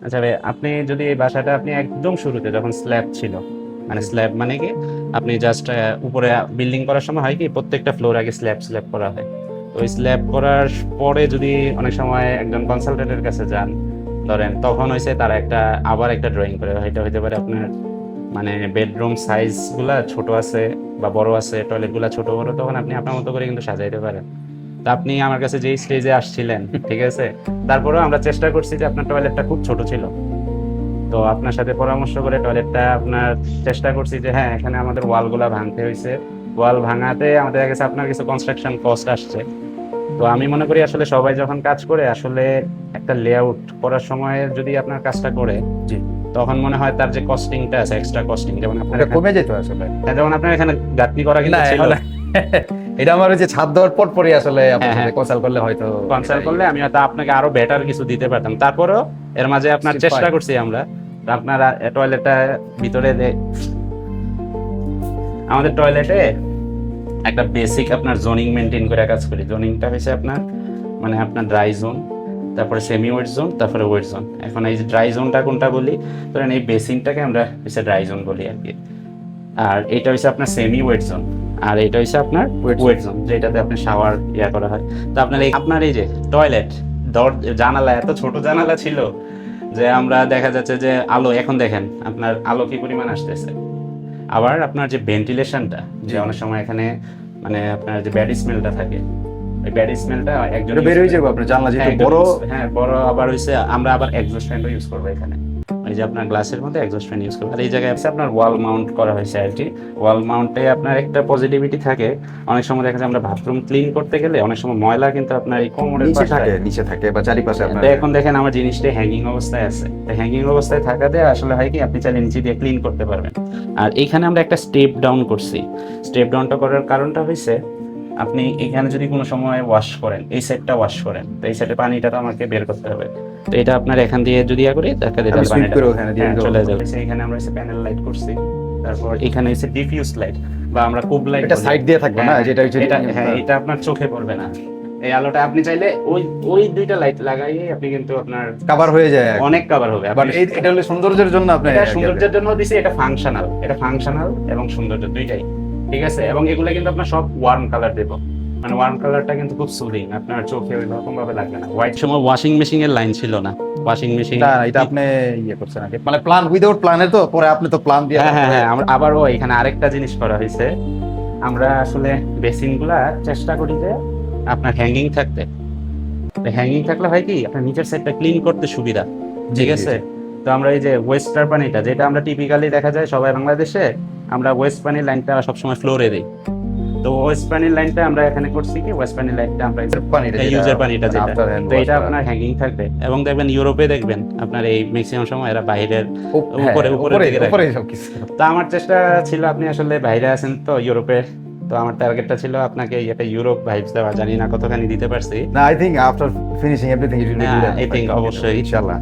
আচ্ছা ভাই, আপনি যদি এই বাসাটা আপনি একদম শুরুতে যখন স্ল্যাব ছিল, মানে স্ল্যাব মানে কি, আপনি জাস্ট উপরে বিল্ডিং করার সময় হয় কি প্রত্যেকটা ফ্লোর আগে স্ল্যাব স্ল্যাব করা হয়। তো ওই স্ল্যাব করার পরে যদি অনেক সময় একজন কনসালটেন্টের কাছে যান ধরেন, তখন হয়েছে তারা আবার একটা ড্রয়িং করে, এটা হইতে পারে আপনার মানে বেডরুম সাইজ গুলা ছোট আছে বা বড় আছে, টয়লেট গুলা ছোট বড়, তখন আপনি আপনার মতো করে কিন্তু সাজাইতে পারেন। তা আপনি আমার কাছে যেই স্টেজে আসছিলেন, ঠিক আছে, তারপরেও আমরা চেষ্টা করছি যে আপনার টয়লেটটা খুব ছোট ছিল। তো আপনার সাথে পরামর্শ করে টয়লেটটা আপনার চেষ্টা করছি যে হ্যাঁ, এখানে আমাদের ওয়ালগুলা ভাঙতে হয়েছে। ওয়াল ভাঙাতে আমাদের কাছে আপনার কিছু কনস্ট্রাকশন কস্ট আসছে। তো আমি মনে করি আসলে সবাই যখন কাজ করে আসলে একটা লেআউট করার সময় যদি আপনার কাজটা করে, জি, তখন মনে হয় তার যে কস্টিংটা আছে, এক্সট্রা কস্টিং, যেমন আপনার ওটা কমে যেত আসলে। যেমন আপনার এখানে গাঁথনি করা কিন্তু না ছিল। এখন এটা আমার ওই যে ছাদ দেওয়ার পর পরই আসলে আপনার হ্যাঁ, সাথে হ্যাঁ। কনসাল্ট করলে হয়তো কনসাল্ট করলে আমি হয়তো আপনাকে আরো বেটার কিছু দিতে পারতাম। তারপরেও এর মাঝে আপনার Still চেষ্টা fine. করছি আমরা। তো আপনার টয়লেটটা ভিতরে আমাদের টয়লেটে একটা বেসিক আপনার জোনিং মেনটেন করে কাজ করি। জোনিংটা হয়েছে আপনার মানে আপনার ড্রাই জোন, তারপরে সেমি ওয়েট জোন, তারপরে ওয়েট জোন। এখন এই যে ড্রাই জোনটা কোনটা বলি, ধরেন এই বেসিনটাকে আমরা হচ্ছে ড্রাই জোন বলি আর কি। আর এটা হচ্ছে আপনার সেমি ওয়েট জোন, আর এটা হচ্ছে আপনার Wet ওয়েট জোন, যেটাতে আপনি শাওয়ার করা হয়। তো আপনার এই যে টয়লেট জানালা, এত ছোট জানালা ছিল যে আমরা দেখা যাচ্ছে যে আলো, এখন দেখেন আপনার আলো কি পরিমাণ আসতেছে। আবার আপনার যে ভেন্টিলেশনটা, যে অনেক সময় এখানে মানে আপনার যে ব্যাড স্মেলটা থাকে, ওই ব্যাড স্মেলটা একজন এটা বের হয়ে যাবে আপনার জানলা যেহেতু বড়। হ্যাঁ বড়, আবার হইছে আমরা আবার এক্সস্ট ফ্যানও ইউজ করবো এখানে। এই যে আপনার গ্লাসের মধ্যে এক্সস্ট ফ্যান ইউজ করবো। আর এই জায়গায় আছে আপনার ওয়াল মাউন্ট করা হয়েছে আর কি। ওয়াল মাউন্টে আপনার একটা পজিটিভিটি থাকে, অনেক সময় দেখা যায় আমরা বাথরুম ক্লিন করতে গেলে অনেক সময় ময়লা কিন্তু আপনার এই কোমরের নিচে পাশে থাকে, নিচে থাকে বা চারিপাশে আপনার। তো এখন দেখেন আমার জিনিসটা হ্যাঙ্গিং অবস্থায় আছে। হ্যাঙ্গিং অবস্থায় থাকাতে আসলে হয় কি আপনি চাইলে নিচে দিয়ে ক্লিন করতে পারবেন। আর এখানে আমরা একটা স্টেপ ডাউন করছি। স্টেপ ডাউনটা করার কারণটা হয়েছে আপনি এখানে যদি কোনো সময় ওয়াশ করেন, এই সেটটা ওয়াশ করেন, তো এই সেটে পানিটা তো আমাকে বের করতে হবে। তো এটা আপনার এখান দিয়ে যদি করি দেখা যায় আমি sweep করে ওখানে দিয়ে দেবো। চলে যাবে। এখানে আমরা প্যানেল লাইট করছি, তারপর এখানে হচ্ছে ডিফিউজ লাইট বা আমরা কুব লাইট, এটা সাইড দিয়ে থাকবে না, যেটা হচ্ছে হ্যাঁ, এটা আপনার চোখে পড়বে না। এই আলোটা আপনি চাইলে ওই ওই দুইটা লাইট লাগাইয়ে আপনি কিন্তু আপনার কভার হয়ে যায় অনেক কভার হবে। বাট এটা হলো সৌন্দর্যের জন্য আপনি এটা সৌন্দর্যের জন্য দিছি, এটা ফাংশনাল, এটা ফাংশনাল এবং সৌন্দর্য দুইটাই ঠিক আছে। এবং এগুলো কিন্তু আপনার সব ওয়ার্ম কালার দেব, মানে ওয়ার্ম কালারটা কিন্তু খুব সুদিং, আপনার চোখে ওই রকম ভাবে লাগবে না। হোয়াইট সময় ওয়াশিং মেশিন এর লাইন ছিল না, ওয়াশিং মেশিন না এটা আপনি ইয়ে করছেন নাকি, মানে প্ল্যান উইদাউট প্ল্যানের, তো পরে আপনি তো প্ল্যান দিয়ে। হ্যাঁ হ্যাঁ হ্যাঁ, আমরা আবারও এখানে আরেকটা জিনিস করা হয়েছে। আমরা আসলে বেসিন গুলা চেষ্টা করি যে আপনার হ্যাঙ্গিং থাকতে। হ্যাঙ্গিং থাকলে হয় কি আপনার নিচের সাইডটা ক্লিন করতে সুবিধা, ঠিক আছে। তো আমরা এই যে ওয়েস্টার পানিটা, যেটা আমরা টিপিক্যালি দেখা যায় সবাই বাংলাদেশে, আমরা ওয়েস্ট পানির লাইনটা সবসময় ফ্লোরে দিই। তো ওয়েস্ট পানির লাইনটা আমরা এখানে করছি কি, ওয়েস্ট পানির লাইনটা আমরা ইউজের পানিটা যেটা, তো এটা আপনার হ্যাঙ্গিং থাকবে। এবং দেখবেন ইউরোপে দেখবেন আপনার এই ম্যাক্সিমাম সময় এরা বাইরের উপরে উপরে দিকে রাখে। উপরে সবকিছু। তো আমার চেষ্টা ছিল, আপনি আসলে বাইরে আছেন তো ইউরোপে, তো আমার টার্গেটটা ছিল আপনাকে একটা ইউরোপ ভাইবস দেওয়া। জানি না কতখানি দিতে পারছি। না, I think after finishing everything it will be good. I think অবশ্যই ইনশাআল্লাহ।